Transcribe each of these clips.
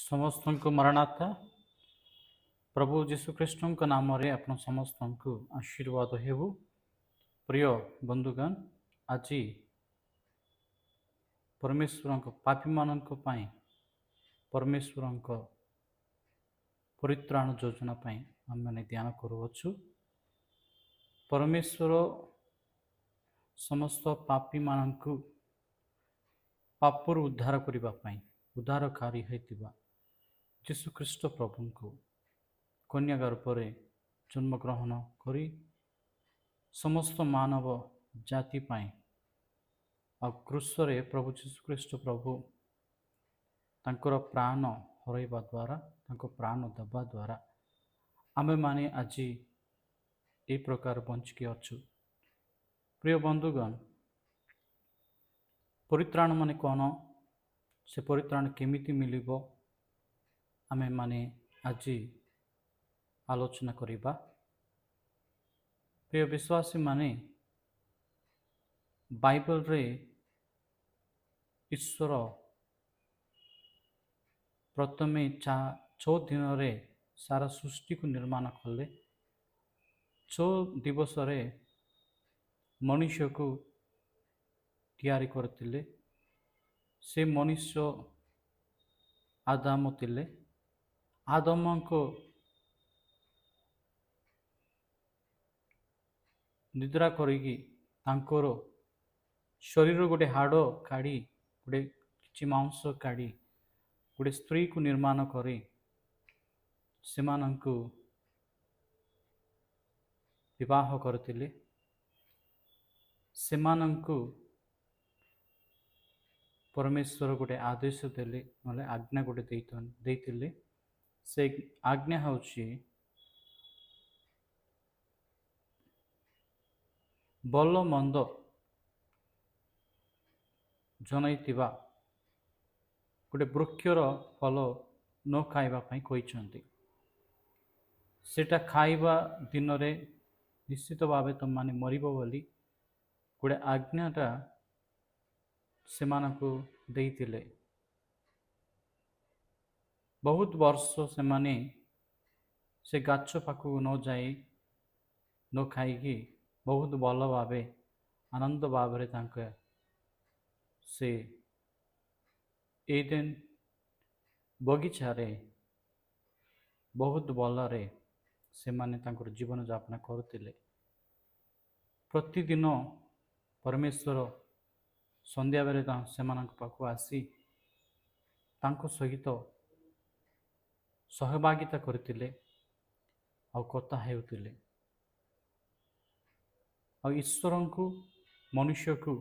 समस्त को मरणाथा प्रभु जीशुख्रीष्ट नाम आपण समस्त को आशीर्वाद हेबु। प्रिय बंधुगण, आज परमेश्वर पापी मान परमेश्वर परित्राण योजना आम मैंने ध्यान करुवछु। परमेश्वर समस्त पापी मान पापर उद्धार करने उद्धारकारी होता जीशुख्रीष्ट प्रभु को कन्या गर्भरे जन्म ग्रहण करी समस्त मानव जाति आ क्रूसरे प्रभु जीशुख्रीष्ट प्रभु तांकर प्राण हरइबा द्वारा प्राण देवा द्वारा आमे माने आज ए प्रकार बंचिकी अच्छु। प्रिय बंधुगण, परित्राण माने कौन, से परित्राण केमिति मिलिबो आमे माने आज आलोचना करिबा। प्रिय विश्वासी माने बाइबल रे ईश्वर प्रथमे 6 दिन रे सारा सृष्टि को निर्माण कले। 6 दिवस रे मनुष्य को तैयारी करतिले। से मनुष्य आदम तिले। आदम को निद्रा करिकी तांकर शरीर गोटे हाड़ काढ़ी गोटे किछि मांस काढ़ी गोटे स्त्री को निर्माण करी सेमानंकु विवाह करतिले। सेमानंकु परमेश्वर गोटे आदेश देले नले आज्ञा गोटे देइतिले। से आज्ञा होछि भल मंद जनइतिबा गोटे वृक्षर फल न खाइबा पई कहिसंती। सेटा खाइबा दिन रे निश्चित भावे तुम माने मरिबो बोली गोटे आज्ञाटा सेमानकु देइतिले। बहुत वर्ष से माने से गाछ पाखु न जाई न खाइकी बहुत भल भावे आनंद भावे तांके से एदेन बगीचारे बहुत भलरे से माने तांकर जीवन यापन करतिले। प्रतिदिन परमेश्वर संध्या बेले सेमानक पाखु आसी तांको सहित सहभागिता करतिले आ कथा हेउतिले। आ ईश्वर को मनुष्य को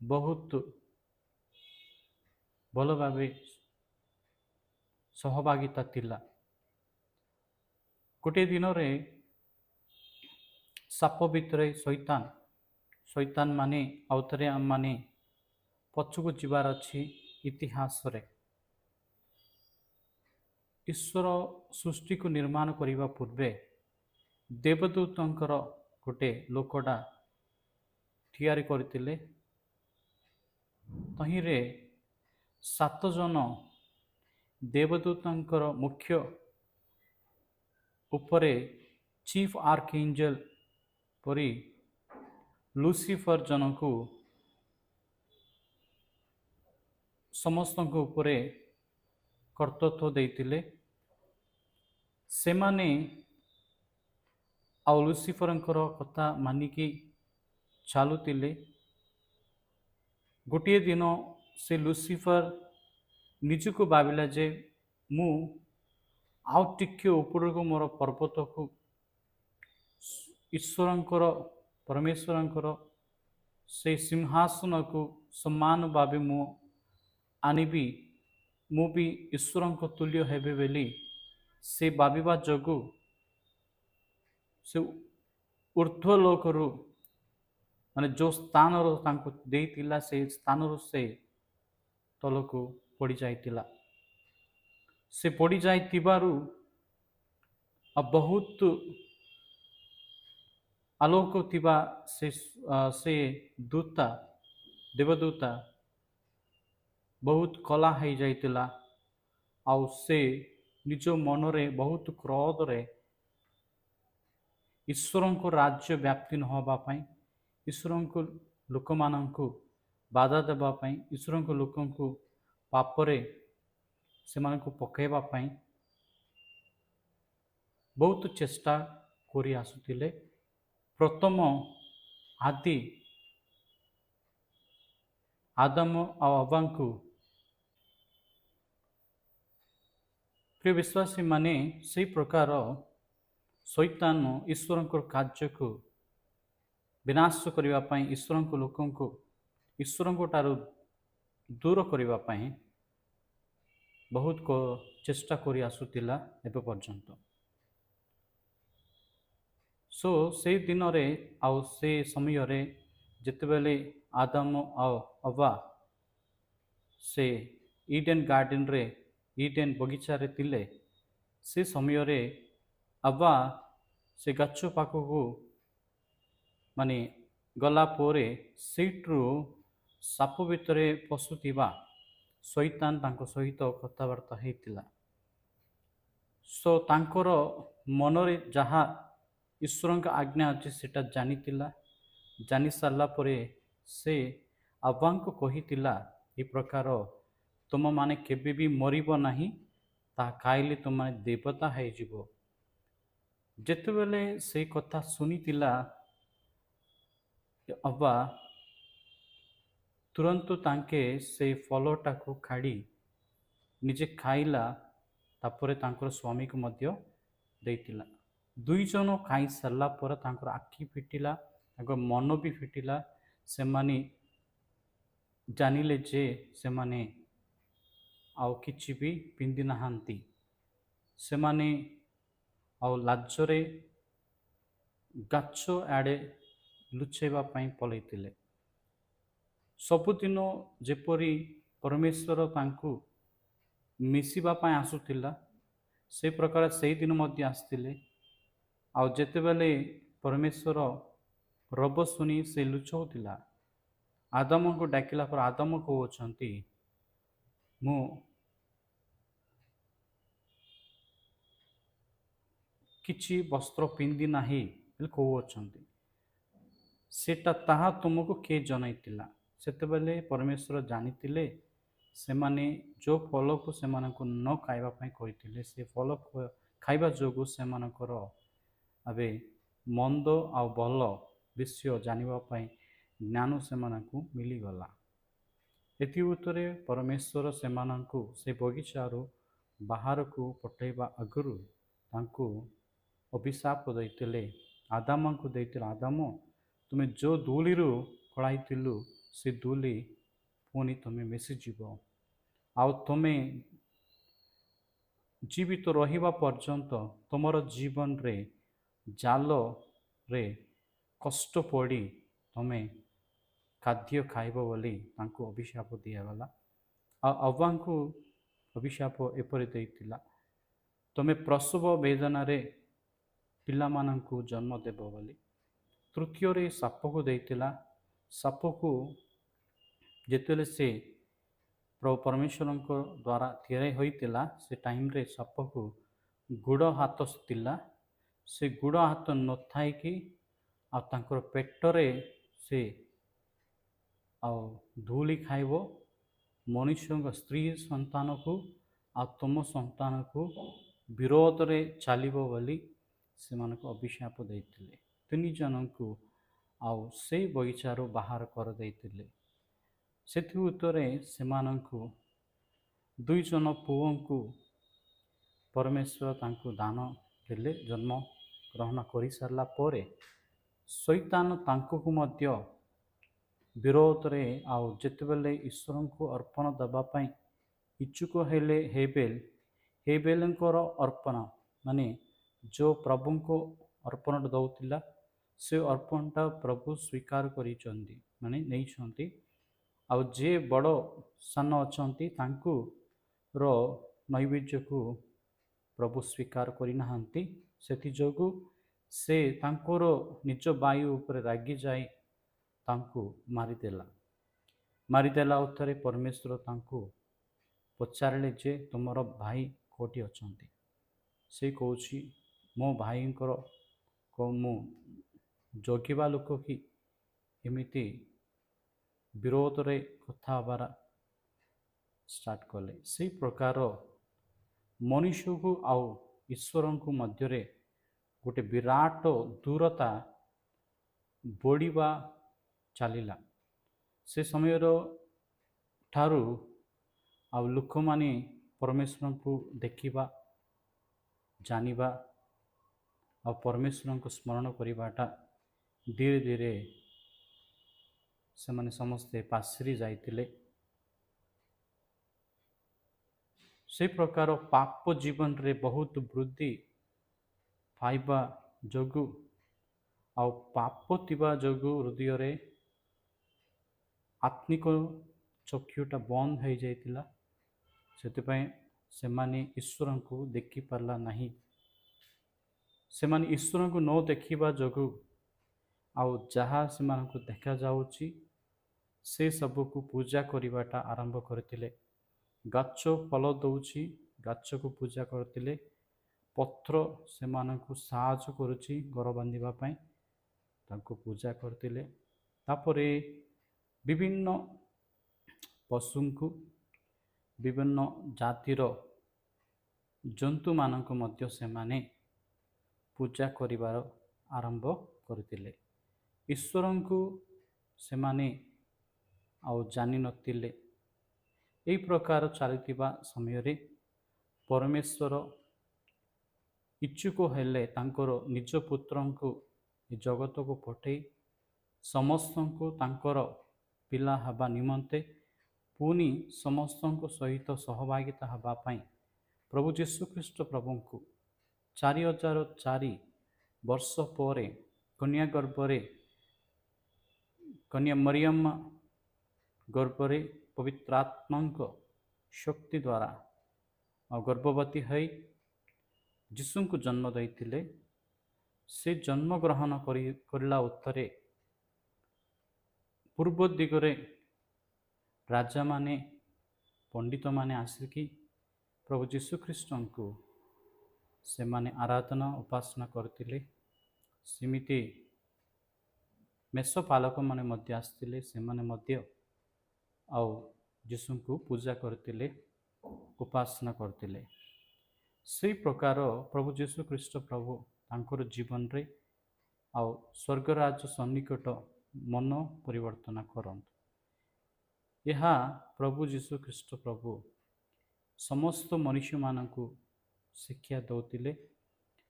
बहुत भल भावे सहभागिता थिला। गोटे दिन रे साप भितरे शैतान माने आउथरे आम माने पछुको जीवार अछि। इतिहास रे ईश्वर सृष्टि को निर्माण करिबा पूर्वे देवदूतंकर गोटे लोकड़ा तैयारी करतिले। तहिरे 7 जन देवदूतंकर मुख्य उपरे चीफ आर्कएंजल परी लुसिफर जन को समस्त उपरे कर्तृत्व देइतिले। से माने आ लुसिफरंकर कथा मानिकी चालुतिले। गोटे दिन से लुसिफर निजको भाविला जे मु आउ टिके ऊपर को मोर पर्वत को ईश्वरंकर परमेश्वरंकर से सिंहासन को समान भावे मु आनिबी, मु भी ईश्वरंक तुल्य हेबे बेली से भाविबा जगु से ऊर्ध्व लोकरु माने जो स्थान तांको देइतिला से स्थान से तलको पड़ी जाइतिला। से पड़ी जाइतिबारु बहुत आलोक थिबा से दूता देवदूता बहुत कला है जाइतिला। ଆଉ ସେ ନିଜ ମନରେ ବହୁତ କ୍ରୋଧରେ ଈଶ୍ୱରଙ୍କ ରାଜ୍ୟ ବ୍ୟାପ୍ତି ନ ହେବା ପାଇଁ, ଈଶ୍ୱରଙ୍କ ଲୋକମାନଙ୍କୁ ବାଧା ଦେବା ପାଇଁ, ଈଶ୍ୱରଙ୍କ ଲୋକଙ୍କୁ ପାପରେ ସେମାନଙ୍କୁ ପକାଇବା ପାଇଁ ବହୁତ ଚେଷ୍ଟା କରି ଆସୁଥିଲେ। ପ୍ରଥମ ଆଦି ଆଦମ ଆଉ ଅବାଙ୍କୁ ପ୍ରିୟ ବିଶ୍ୱାସୀମାନେ ସେହି ପ୍ରକାର ଶୈତାନ ଈଶ୍ୱରଙ୍କର କାର୍ଯ୍ୟକୁ ବିନାଶ କରିବା ପାଇଁ, ଈଶ୍ୱରଙ୍କ ଲୋକଙ୍କୁ ଈଶ୍ୱରଙ୍କ ଠାରୁ ଦୂର କରିବା ପାଇଁ ବହୁତ ଚେଷ୍ଟା କରି ଆସୁଥିଲା ଏବେ ପର୍ଯ୍ୟନ୍ତ। ସେଇ ଦିନରେ ଆଉ ସେ ସମୟରେ ଯେତେବେଳେ ଆଦମ ଆଉ ଅବା ସେ ଇଡେନ୍ ଗାର୍ଡେନରେ, ଇଡେନ୍ ବଗିଚାରେ ଥିଲେ, ସେ ସମୟରେ ଅବା ସେ ଗଛ ପାଖକୁ ଗଲା ପରେ ସେଇଠୁ ସାପ ଭିତରେ ପଶୁଥିବା ଶୈତାନ ତାଙ୍କ ସହିତ କଥାବାର୍ତ୍ତା ହେଇଥିଲା। ତାଙ୍କର ମନରେ ଯାହା ଈଶ୍ୱରଙ୍କ ଆଜ୍ଞା ଅଛି ସେଟା ଜାଣିଥିଲା। ଜାଣି ସାରିଲା ପରେ ସେ ଅବାଙ୍କୁ କହିଥିଲା, ଏ ପ୍ରକାର ତୁମମାନେ କେବେ ବି ମରିବ ନାହିଁ, ତାହା ଖାଇଲେ ତୁମମାନେ ଦେବତା ହେଇଯିବ। ଯେତେବେଳେ ସେ କଥା ଶୁଣିଥିଲା ଅବା ତୁରନ୍ତ ତାଙ୍କେ ସେ ଫଳଟାକୁ କାଢ଼ି ନିଜେ ଖାଇଲା, ତାପରେ ତାଙ୍କର ସ୍ୱାମୀକୁ ମଧ୍ୟ ଦେଇଥିଲା। ଦୁଇ ଜଣ ଖାଇସାରିଲା ପରେ ତାଙ୍କର ଆଖି ଫିଟିଲା, ତାଙ୍କ ମନ ବି ଫିଟିଲା। ସେମାନେ ଜାଣିଲେ ଯେ ସେମାନେ ଆଉ କିଛି ବି ପିନ୍ଧି ନାହାନ୍ତି। ସେମାନେ ଆଉ ଲାଜରେ ଗଛ ଆଡ଼େ ଲୁଚେଇବା ପାଇଁ ପଳାଇଥିଲେ। ସବୁଦିନ ଯେପରି ପରମେଶ୍ୱର ତାଙ୍କୁ ମିଶିବା ପାଇଁ ଆସୁଥିଲା, ସେ ପ୍ରକାର ସେଇଦିନ ମଧ୍ୟ ଆସିଥିଲେ। ଆଉ ଯେତେବେଳେ ପରମେଶ୍ୱର ରବ ଶୁଣି ସେ ଲୁଚଉଥିଲା, ଆଦମଙ୍କୁ ଡାକିଲା ପରେ ଆଦମ କହୁଛନ୍ତି, ମୁଁ କିଛି ବସ୍ତ୍ର ପିନ୍ଧି ନାହିଁ ବୋଲି କହୁଅଛନ୍ତି। ସେଟା ତାହା ତୁମକୁ କିଏ ଜଣାଇଥିଲା? ସେତେବେଳେ ପରମେଶ୍ୱର ଜାଣିଥିଲେ ସେମାନେ ଯେଉଁ ଫଳକୁ ସେମାନଙ୍କୁ ନ ଖାଇବା ପାଇଁ କହିଥିଲେ, ସେ ଫଳ ଖାଇବା ଯୋଗୁଁ ସେମାନଙ୍କର ଏବେ ମନ୍ଦ ଆଉ ଭଲ ବିଷୟ ଜାଣିବା ପାଇଁ ଜ୍ଞାନ ସେମାନଙ୍କୁ ମିଳିଗଲା। ଏଥି ଉତ୍ତରେ ପରମେଶ୍ୱର ସେମାନଙ୍କୁ ସେ ବଗିଚାରୁ ବାହାରକୁ ପଠାଇବା ଆଗରୁ ତାଙ୍କୁ ଅଭିଶାପ ଦେଇଥିଲେ। ଆଦାମଙ୍କୁ ଦେଇଥିଲେ, ଆଦାମ, ତୁମେ ଯେଉଁ ଧୂଳିରୁ ଖୋଳାଇଥିଲୁ ସେ ଧୂଳି ପୁଣି ତୁମେ ମିଶିଯିବ। ଆଉ ତୁମେ ଜୀବିତ ରହିବା ପର୍ଯ୍ୟନ୍ତ ତୁମର ଜୀବନରେ ଜାଲରେ କଷ୍ଟ ପଡ଼ି ତୁମେ ଖାଦ୍ୟ ଖାଇବ ବୋଲି ତାଙ୍କୁ ଅଭିଶାପ ଦିଆଗଲା। ଆଉ ଅବାଙ୍କୁ ଅଭିଶାପ ଏପରି ଦେଇଥିଲା, ତୁମେ ପ୍ରସବ ବେଦନାରେ ପିଲାମାନଙ୍କୁ ଜନ୍ମ ଦେବ ବୋଲି। ତୃତୀୟରେ ସାପକୁ ଦେଇଥିଲା। ସାପକୁ ଯେତେବେଳେ ସେ ପ୍ରଭୁ ପରମେଶ୍ୱରଙ୍କ ଦ୍ୱାରା ତିଆରି ହୋଇଥିଲା, ସେ ଟାଇମ୍ରେ ସାପକୁ ଗୋଡ଼ ହାତ ଥିଲା। ସେ ଗୋଡ଼ ହାତ ନଥାଇକି ଆଉ ତାଙ୍କର ପେଟରେ ସେ ଆଉ ଧୂଳି ଖାଇବ, ମଣିଷଙ୍କ ସ୍ତ୍ରୀ ସନ୍ତାନକୁ ଆଉ ତୁମ ସନ୍ତାନକୁ ବିରୋଧରେ ଚାଲିବ ବୋଲି ସେମାନଙ୍କୁ ଅଭିଶାପ ଦେଇଥିଲେ। ତିନି ଜଣଙ୍କୁ ଆଉ ସେଇ ବଗିଚାରୁ ବାହାର କରିଦେଇଥିଲେ। ସେଥି ଉତ୍ତରେ ସେମାନଙ୍କୁ ଦୁଇ ଜଣ ପୁଅଙ୍କୁ ପରମେଶ୍ୱର ତାଙ୍କୁ ଦାନ ଦେଲେ। ଜନ୍ମ ଗ୍ରହଣ କରିସାରିଲା ପରେ ଶୈତାନ ତାଙ୍କୁ ମଧ୍ୟ ବିରୋଧରେ ଆଉ ଯେତେବେଳେ ଈଶ୍ୱରଙ୍କୁ ଅର୍ପଣ ଦେବା ପାଇଁ ଇଚ୍ଛୁକ ହେଲେ, ହେବେଲଙ୍କର ଅର୍ପଣ ଯେଉଁ ପ୍ରଭୁଙ୍କୁ ଅର୍ପଣଟା ଦେଉଥିଲା, ସେ ଅର୍ପଣଟା ପ୍ରଭୁ ସ୍ୱୀକାର କରିଛନ୍ତି, ନେଇଛନ୍ତି। ଆଉ ଯିଏ ବଡ଼ ସାନ ଅଛନ୍ତି ତାଙ୍କର ନୈବେଦ୍ୟକୁ ପ୍ରଭୁ ସ୍ୱୀକାର କରିନାହାନ୍ତି। ସେଥିଯୋଗୁଁ ସେ ତାଙ୍କର ନିଜ ବାୟୁ ଉପରେ ରାଗିଯାଇ ତାଙ୍କୁ ମାରିଦେଲା। ଉତ୍ତରେ ପରମେଶ୍ୱର ତାଙ୍କୁ ପଚାରିଲେ ଯେ ତୁମର ଭାଇ କେଉଁଠି ଅଛନ୍ତି? ସେ କହୁଛି ମୋ ଭାଇଙ୍କର ମୁଁ ଜଗିବା ଲୋକ କି? ଏମିତି ବିରୋଧରେ କଥା ହେବାର ଷ୍ଟାର୍ଟ କଲେ। ସେଇ ପ୍ରକାର ମନୁଷ୍ୟକୁ ଆଉ ଈଶ୍ୱରଙ୍କୁ ମଧ୍ୟରେ ଗୋଟେ ବିରାଟ ଦୂରତା ବଢ଼ିବା ଚାଲିଲା। ସେ ସମୟର ଠାରୁ ଆଉ ଲୋକମାନେ ପରମେଶ୍ୱରଙ୍କୁ ଦେଖିବା, ଜାଣିବା ଆଉ ପରମେଶ୍ୱରଙ୍କୁ ସ୍ମରଣ କରିବାଟା ଧୀରେ ଧୀରେ ସେମାନେ ସମସ୍ତେ ପାଶରି ଯାଇଥିଲେ। ସେ ପ୍ରକାର ପାପ ଜୀବନରେ ବହୁତ ବୃଦ୍ଧି ପାଇବା ଯୋଗୁଁ ଆଉ ପାପ ଥିବା ଯୋଗୁଁ ହୃଦୟରେ ଆତ୍ମିକ ଚକ୍ଷୁଟା ବନ୍ଦ ହୋଇଯାଇଥିଲା। ସେଥିପାଇଁ ସେମାନେ ଈଶ୍ୱରଙ୍କୁ ଦେଖିପାରିଲା ନାହିଁ। ସେମାନେ ଈଶ୍ୱରଙ୍କୁ ନ ଦେଖିବା ଯୋଗୁଁ ଆଉ ଯାହା ସେମାନଙ୍କୁ ଦେଖାଯାଉଛି ସେ ସବୁକୁ ପୂଜା କରିବାଟା ଆରମ୍ଭ କରିଥିଲେ। ଗଛ ଫଳ ଦେଉଛି, ଗଛକୁ ପୂଜା କରୁଥିଲେ। ପତ୍ର ସେମାନଙ୍କୁ ସାହାଯ୍ୟ କରୁଛି ଘର ବାନ୍ଧିବା ପାଇଁ, ତାଙ୍କୁ ପୂଜା କରୁଥିଲେ। ତାପରେ ବିଭିନ୍ନ ପଶୁଙ୍କୁ, ବିଭିନ୍ନ ଜାତିର ଜନ୍ତୁମାନଙ୍କୁ ମଧ୍ୟ ସେମାନେ ପୂଜା କରିବାର ଆରମ୍ଭ କରିଥିଲେ। ଈଶ୍ୱରଙ୍କୁ ସେମାନେ ଆଉ ଜାଣିନଥିଲେ। ଏହି ପ୍ରକାର ଚାଲିଥିବା ସମୟରେ ପରମେଶ୍ୱର ଇଚ୍ଛୁକ ହେଲେ ତାଙ୍କର ନିଜ ପୁତ୍ରଙ୍କୁ ଏ ଜଗତକୁ ପଠାଇ ସମସ୍ତଙ୍କୁ ତାଙ୍କର ପିଲା ହେବା ନିମନ୍ତେ ପୁଣି ସମସ୍ତଙ୍କ ସହିତ ସହଭାଗିତା ହେବା ପାଇଁ ପ୍ରଭୁ ଯୀଶୁଖ୍ରୀଷ୍ଟ ପ୍ରଭୁଙ୍କୁ 4004 ବର୍ଷ ପରେ କନ୍ୟା ଗର୍ଭରେ, କନ୍ୟା ମରିୟମ ଗର୍ଭରେ ପବିତ୍ର ଆତ୍ମାଙ୍କ ଶକ୍ତି ଦ୍ୱାରା ଗର୍ଭବତୀ ହୋଇ ଯୀଶୁଙ୍କୁ ଜନ୍ମ ଦେଇଥିଲେ। ସେ ଜନ୍ମଗ୍ରହଣ କରିଲା ଉତ୍ତରେ ପୂର୍ବ ଦିଗରେ ରାଜାମାନେ, ପଣ୍ଡିତମାନେ ଆସିକି ପ୍ରଭୁ ଯୀଶୁଖ୍ରୀଷ୍ଟଙ୍କୁ ସେମାନେ ଆରାଧନା ଉପାସନା କରିଥିଲେ। ସେମିତି ମେଷପାଳକମାନେ ମଧ୍ୟ ଆସିଥିଲେ, ସେମାନେ ମଧ୍ୟ ଆଉ ଯୀଶୁଙ୍କୁ ପୂଜା କରିଥିଲେ, ଉପାସନା କରିଥିଲେ। ସେଇ ପ୍ରକାର ପ୍ରଭୁ ଯୀଶୁଖ୍ରୀଷ୍ଟ ପ୍ରଭୁ ତାଙ୍କର ଜୀବନରେ ଆଉ ସ୍ୱର୍ଗରାଜ ସନ୍ନିକଟ ମନ ପରିବର୍ତ୍ତନ କରନ୍ତୁ। ଏହା ପ୍ରଭୁ ଯୀଶୁଖ୍ରୀଷ୍ଟ ପ୍ରଭୁ ସମସ୍ତ ମନୁଷ୍ୟମାନଙ୍କୁ ଶିକ୍ଷା ଦେଉଥିଲେ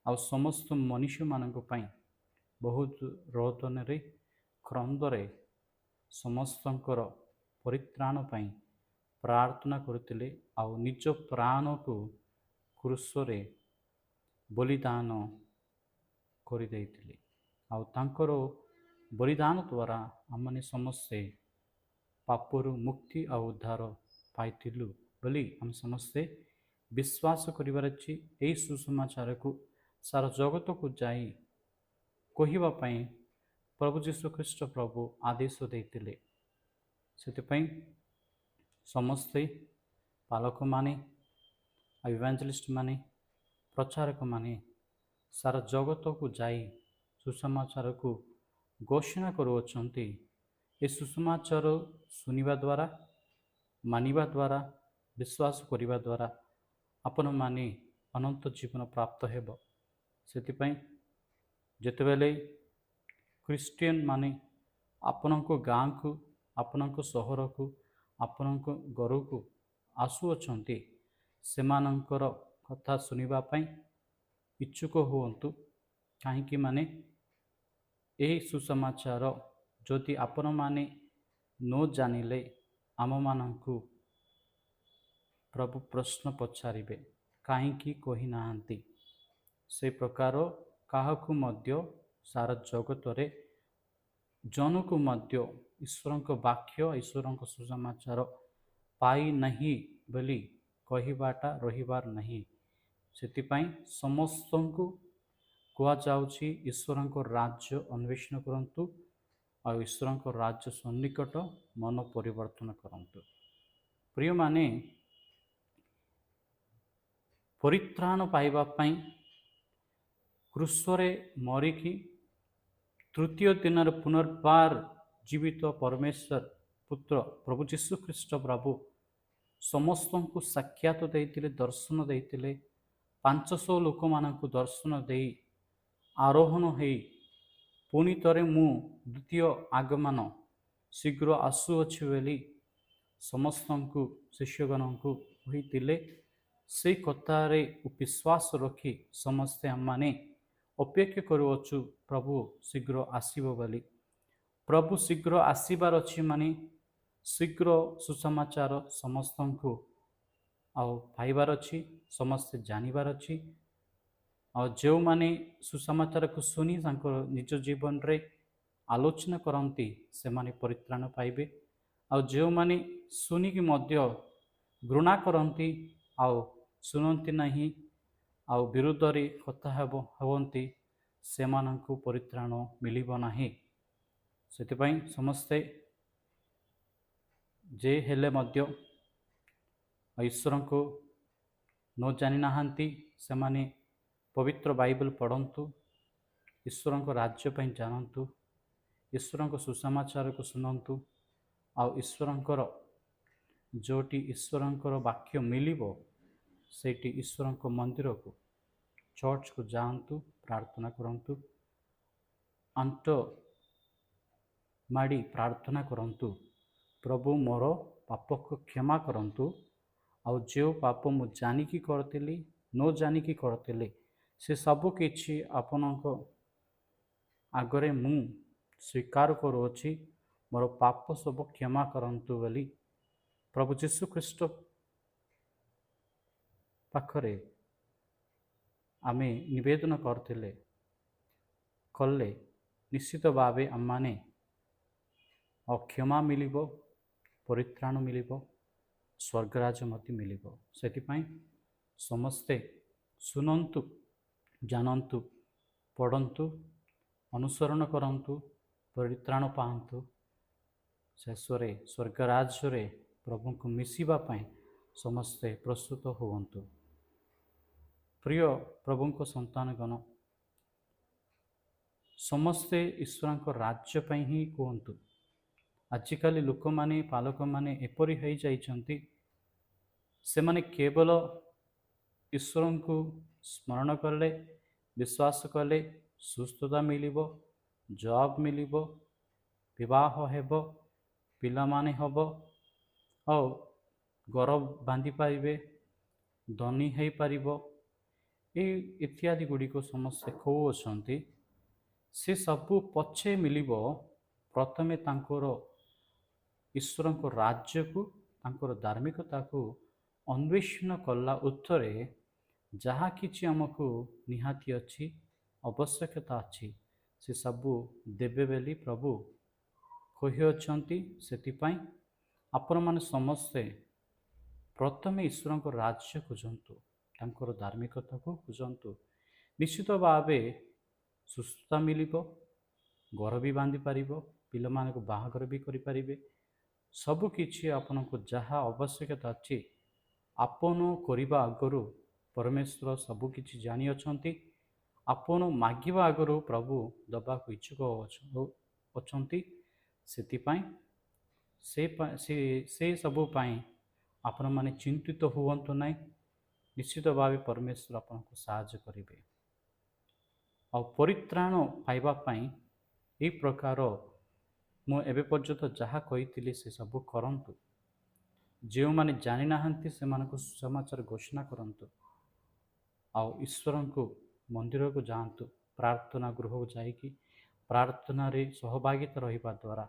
ଆଉ ସମସ୍ତ ମନୁଷ୍ୟମାନଙ୍କ ପାଇଁ ବହୁତ ରୋଦନରେ, କ୍ରନ୍ଦରେ ସମସ୍ତଙ୍କର ପରିତ୍ରାଣ ପାଇଁ ପ୍ରାର୍ଥନା କରୁଥିଲେ ଆଉ ନିଜ ପ୍ରାଣକୁ କ୍ରୁଶରେ ବଳିଦାନ କରିଦେଇଥିଲେ। ଆଉ ତାଙ୍କର ବଳିଦାନ ଦ୍ୱାରା ଆମମାନେ ସମସ୍ତେ ପାପରୁ ମୁକ୍ତି ଆଉ ଉଦ୍ଧାର ପାଇଥିଲୁ ବୋଲି ଆମେ ସମସ୍ତେ ବିଶ୍ୱାସ କରିବାର ଅଛି। ଏହି ସୁସମାଚାରକୁ ସାରା ଜଗତକୁ ଯାଇ କହିବା ପାଇଁ ପ୍ରଭୁ ଯୀଶୁଖ୍ରୀଷ୍ଟ ପ୍ରଭୁ ଆଦେଶ ଦେଇଥିଲେ। ସେଥିପାଇଁ ସମସ୍ତେ ପାଲକମାନେ, ଇଭାଞ୍ଜେଲିଷ୍ଟମାନେ, ପ୍ରଚାରକମାନେ ସାରା ଜଗତକୁ ଯାଇ ସୁସମାଚାରକୁ ଘୋଷଣା କରୁଅଛନ୍ତି। ଏ ସୁସମାଚାର ଶୁଣିବା ଦ୍ୱାରା, ମାନିବା ଦ୍ୱାରା, ବିଶ୍ୱାସ କରିବା ଦ୍ୱାରା ଆପଣମାନେ ଅନନ୍ତ ଜୀବନ ପ୍ରାପ୍ତ ହେବ। ସେଥିପାଇଁ ଯେତେବେଳେ ଖ୍ରୀଷ୍ଟିଆନ ମାନେ ଆପଣଙ୍କ ଗାଁକୁ, ଆପଣଙ୍କ ସହରକୁ, ଆପଣଙ୍କ ଘରକୁ ଆସୁଅଛନ୍ତି, ସେମାନଙ୍କର କଥା ଶୁଣିବା ପାଇଁ ଇଚ୍ଛୁକ ହୁଅନ୍ତୁ। କାହିଁକି ମାନେ ଏହି ସୁସମାଚାର ଯଦି ଆପଣମାନେ ନ ଜାଣିଲେ ଆମମାନଙ୍କୁ ପ୍ରଭୁ ପ୍ରଶ୍ନ ପଚାରିବେ, କାହିଁକି କହିନାହାନ୍ତି? ସେ ପ୍ରକାର କାହାକୁ ମଧ୍ୟ ସାରା ଜଗତରେ ଜଣକୁ ମଧ୍ୟ ଈଶ୍ୱରଙ୍କ ବାକ୍ୟ, ଈଶ୍ୱରଙ୍କ ସୁସମାଚାର ପାଇନାହିଁ ବୋଲି କହିବାଟା ରହିବାର ନାହିଁ। ସେଥିପାଇଁ ସମସ୍ତଙ୍କୁ କୁହାଯାଉଛି ଈଶ୍ୱରଙ୍କ ରାଜ୍ୟ ଅନ୍ୱେଷଣ କରନ୍ତୁ ଆଉ ଈଶ୍ୱରଙ୍କ ରାଜ୍ୟ ସନ୍ନିକଟ ମନ ପରିବର୍ତ୍ତନ କରନ୍ତୁ। ପ୍ରିୟମାନେ, ପରିତ୍ରାଣ ପାଇବା ପାଇଁ କ୍ରୁଶରେ ମରିକି ତୃତୀୟ ଦିନରେ ପୁନର୍ବାର ଜୀବିତ ପରମେଶ୍ୱର ପୁତ୍ର ପ୍ରଭୁ ଯୀଶୁଖ୍ରୀଷ୍ଟ ପ୍ରଭୁ ସମସ୍ତଙ୍କୁ ସାକ୍ଷାତ ଦେଇଥିଲେ, ଦର୍ଶନ ଦେଇଥିଲେ। 500 ଲୋକମାନଙ୍କୁ ଦର୍ଶନ ଦେଇ ଆରୋହଣ ହେଇ ପୁଣି ଥରେ ମୁଁ ଦ୍ୱିତୀୟ ଆଗମନ ଶୀଘ୍ର ଆସୁଅଛି ବୋଲି ସମସ୍ତଙ୍କୁ ଶିଷ୍ୟଗଣଙ୍କୁ କହିଥିଲେ। ସେଇ କଥାରେ ବିଶ୍ୱାସ ରଖି ସମସ୍ତେ ଆମମାନେ ଅପେକ୍ଷା କରୁଅଛୁ ପ୍ରଭୁ ଶୀଘ୍ର ଆସିବ ବୋଲି। ପ୍ରଭୁ ଶୀଘ୍ର ଆସିବାର ଅଛି ମାନେ ଶୀଘ୍ର ସୁସମାଚାର ସମସ୍ତଙ୍କୁ ଆଉ ପାଇବାର ଅଛି, ସମସ୍ତେ ଜାଣିବାର ଅଛି। ଆଉ ଯେଉଁମାନେ ସୁସମାଚାରକୁ ଶୁଣି ତାଙ୍କର ନିଜ ଜୀବନରେ ଆଲୋଚନା କରନ୍ତି ସେମାନେ ପରିତ୍ରାଣ ପାଇବେ। ଆଉ ଯେଉଁମାନେ ଶୁଣିକି ମଧ୍ୟ ଘୃଣା କରନ୍ତି ଆଉ ଶୁଣନ୍ତି ନାହିଁ ଆଉ ବିରୁଦ୍ଧରେ କଥା ହୁଅନ୍ତି ସେମାନଙ୍କୁ ପରିତ୍ରାଣ ମିଳିବ ନାହିଁ। ସେଥିପାଇଁ ସମସ୍ତେ ଯେ ହେଲେ ମଧ୍ୟ ଈଶ୍ୱରଙ୍କୁ ନ ଜାଣିନାହାନ୍ତି ସେମାନେ ପବିତ୍ର ବାଇବେଲ ପଢ଼ନ୍ତୁ, ଈଶ୍ୱରଙ୍କ ରାଜ୍ୟ ପାଇଁ ଜାଣନ୍ତୁ, ଈଶ୍ୱରଙ୍କ ସୁସମାଚାରକୁ ଶୁଣନ୍ତୁ। ଆଉ ଈଶ୍ୱରଙ୍କର ଯେଉଁଠି ଈଶ୍ୱରଙ୍କର ବାକ୍ୟ ମିଳିବ ସେଇଠି ଈଶ୍ୱରଙ୍କ ମନ୍ଦିରକୁ ଚର୍ଚ୍ଚକୁ ଯାଆନ୍ତୁ, ପ୍ରାର୍ଥନା କରନ୍ତୁ, ଅଣ୍ଟ ମାଡ଼ି ପ୍ରାର୍ଥନା କରନ୍ତୁ, ପ୍ରଭୁ ମୋର ପାପକୁ କ୍ଷମା କରନ୍ତୁ। ଆଉ ଯେଉଁ ପାପ ମୁଁ ଜାଣିକି କରିଥିଲି ନ ଜାଣିକି କରିଥିଲି ସେ ସବୁ କିଛି ଆପଣଙ୍କ ଆଗରେ ମୁଁ ସ୍ୱୀକାର କରୁଅଛି, ମୋର ପାପ ସବୁ କ୍ଷମା କରନ୍ତୁ ବୋଲି ପ୍ରଭୁ ଯୀଶୁଖ୍ରୀଷ୍ଟ ପାଖରେ ଆମେ ନିବେଦନ କଲେ ନିଶ୍ଚିତ ଭାବେ ଆମମାନେ କ୍ଷମା ମିଳିବ, ପରିତ୍ରାଣ ମିଳିବ, ସ୍ୱର୍ଗରାଜ ମଧ୍ୟ ମିଳିବ। ସେଥିପାଇଁ ସମସ୍ତେ ଶୁଣନ୍ତୁ, ଜାଣନ୍ତୁ, ପଢ଼ନ୍ତୁ, ଅନୁସରଣ କରନ୍ତୁ, ପରିତ୍ରାଣ ପାଆନ୍ତୁ, ଶେଷରେ ସ୍ୱର୍ଗରାଜ୍ୟରେ ପ୍ରଭୁଙ୍କୁ ମିଶିବା ପାଇଁ ସମସ୍ତେ ପ୍ରସ୍ତୁତ ହୁଅନ୍ତୁ। ପ୍ରିୟ ପ୍ରଭୁଙ୍କ ସନ୍ତାନଗଣ, ସମସ୍ତେ ଈଶ୍ୱରଙ୍କ ରାଜ୍ୟ ପାଇଁ ହିଁ କୁହନ୍ତୁ। ଆଜିକାଲି ଲୋକମାନେ, ପାଲକମାନେ ଏପରି ହୋଇଯାଇଛନ୍ତି, ସେମାନେ କେବଳ ଈଶ୍ୱରଙ୍କୁ ସ୍ମରଣ କଲେ, ବିଶ୍ୱାସ କଲେ ସୁସ୍ଥତା ମିଳିବ, ଜବ୍ ମିଳିବ, ବିବାହ ହେବ, ପିଲାମାନେ ହେବ ଆଉ ଘର ବାନ୍ଧି ପାରିବେ, ଧନୀ ହୋଇପାରିବ, ଏହି ଇତ୍ୟାଦି ଗୁଡ଼ିକ ସମସ୍ତେ କହୁଅଛନ୍ତି। ସେ ସବୁ ପଛେ ମିଳିବ, ପ୍ରଥମେ ତାଙ୍କର ଈଶ୍ୱରଙ୍କ ରାଜ୍ୟକୁ, ତାଙ୍କର ଧାର୍ମିକତାକୁ ଅନ୍ୱେଷଣ କଲା ଉତ୍ତରେ ଯାହା କିଛି ଆମକୁ ନିହାତି ଅଛି, ଆବଶ୍ୟକତା ଅଛି, ସେ ସବୁ ଦେବେ ବୋଲି ପ୍ରଭୁ କହିଅଛନ୍ତି। ସେଥିପାଇଁ ଆପଣମାନେ ସମସ୍ତେ ପ୍ରଥମେ ଈଶ୍ୱରଙ୍କ ରାଜ୍ୟ ଖୋଜନ୍ତୁ, ତାଙ୍କର ଧାର୍ମିକତାକୁ ଖୋଜନ୍ତୁ। ନିଶ୍ଚିତ ଭାବେ ସୁସ୍ଥତା ମିଳିବ, ଘର ବି ବାନ୍ଧି ପାରିବ, ପିଲାମାନଙ୍କୁ ବାହାଘର ବି କରିପାରିବେ। ସବୁକିଛି ଆପଣଙ୍କୁ ଯାହା ଆବଶ୍ୟକତା ଅଛି ଆପଣ କରିବା ଆଗରୁ ପରମେଶ୍ୱର ସବୁକିଛି ଜାଣିଅଛନ୍ତି। ଆପଣ ମାଗିବା ଆଗରୁ ପ୍ରଭୁ ଦେବାକୁ ଇଚ୍ଛୁକ ଅଛନ୍ତି। ସେଥିପାଇଁ ସେ ସବୁ ପାଇଁ ଆପଣମାନେ ଚିନ୍ତିତ ହୁଅନ୍ତୁ ନାହିଁ। ନିଶ୍ଚିତ ଭାବେ ପରମେଶ୍ୱର ଆପଣଙ୍କୁ ସାହାଯ୍ୟ କରିବେ। ଆଉ ପରିତ୍ରାଣ ପାଇବା ପାଇଁ ଏହି ପ୍ରକାର ମୁଁ ଏବେ ପର୍ଯ୍ୟନ୍ତ ଯାହା କହିଥିଲି ସେ ସବୁ କରନ୍ତୁ। ଯେଉଁମାନେ ଜାଣିନାହାନ୍ତି ସେମାନଙ୍କୁ ସୁସମାଚାର ଘୋଷଣା କରନ୍ତୁ। ଆଉ ଈଶ୍ୱରଙ୍କୁ ମନ୍ଦିରକୁ ଯାଆନ୍ତୁ, ପ୍ରାର୍ଥନା ଗୃହକୁ ଯାଇକି ପ୍ରାର୍ଥନାରେ ସହଭାଗିତା ରହିବା ଦ୍ୱାରା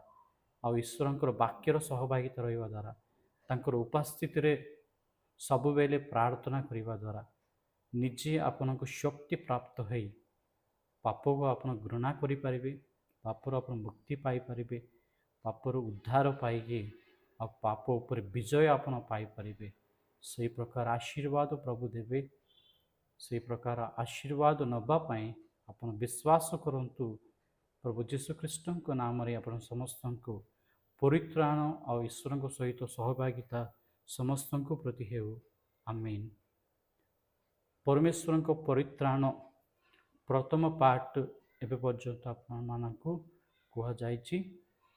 ଆଉ ଈଶ୍ୱରଙ୍କର ବାକ୍ୟର ସହଭାଗିତା ରହିବା ଦ୍ୱାରା, ତାଙ୍କର ଉପସ୍ଥିତିରେ ସବୁବେଳେ ପ୍ରାର୍ଥନା କରିବା ଦ୍ୱାରା ନିଜେ ଆପଣଙ୍କୁ ଶକ୍ତି ପ୍ରାପ୍ତ ହୋଇ ପାପକୁ ଆପଣ ଘୃଣା କରିପାରିବେ, ପାପରୁ ଆପଣ ମୁକ୍ତି ପାଇପାରିବେ, ପାପରୁ ଉଦ୍ଧାର ପାଇକି ଆଉ ପାପ ଉପରେ ବିଜୟ ଆପଣ ପାଇପାରିବେ। ସେହି ପ୍ରକାର ଆଶୀର୍ବାଦ ପ୍ରଭୁ ଦେବେ। ସେହି ପ୍ରକାର ଆଶୀର୍ବାଦ ନେବା ପାଇଁ ଆପଣ ବିଶ୍ୱାସ କରନ୍ତୁ। ପ୍ରଭୁ ଯୀଶୁଖ୍ରୀଷ୍ଟଙ୍କ ନାମରେ ଆପଣ ସମସ୍ତଙ୍କୁ ପରିତ୍ରାଣ ଆଉ ଈଶ୍ୱରଙ୍କ ସହିତ ସହଭାଗିତା ସମସ୍ତଙ୍କ ପ୍ରତି ହେଉ। ଆମେନ୍। परमेश्वरଙ୍କ परित्राण प्रथम पार्ट एबे पर्यंत आपको कुहଯାଇଛି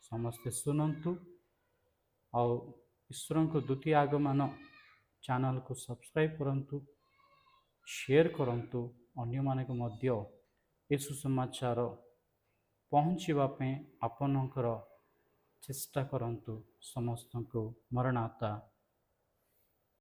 समस्ते शुणु और ईश्वर को द्वितीय आगमन चैनल को सब्सक्राइब करंतु शेयर करंतु अन्य मानक मध्य ए सुसमाचार पहुँचवाई आपणकर चेष्टा करंतु समस्त को मरणाता